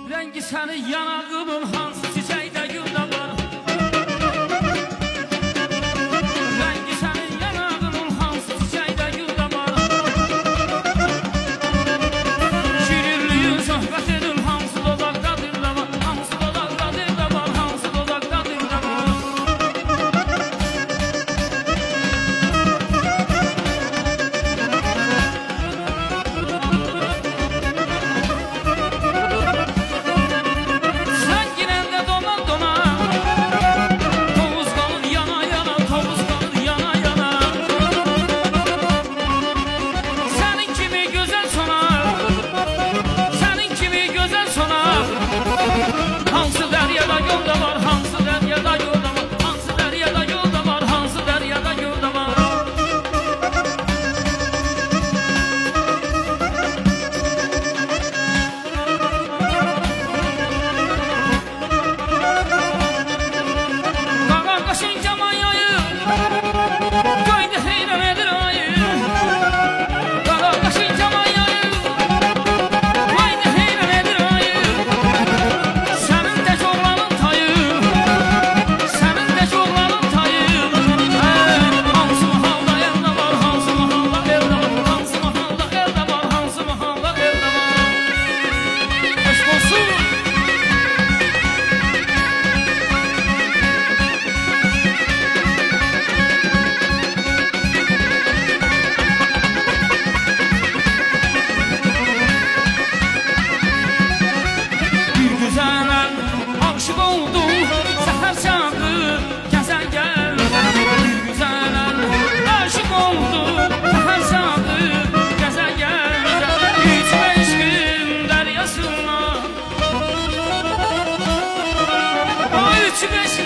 Rengi səni yanağımın hansı çiçəkdə güldə var. Rengi sənin yanağımın hansı çiçəkdə güldə var. Şirinliyin söhbətinin hansı dodaqdadır da var. Hansı dodaqdadır da var, hansı dodaqdadır da var. Aşık oldum seher çağı gəzən gəl. Bir güzələ aşık oldum seher çağı gəzən gəl. İçmə eşqin dəryasına, içmə eşqin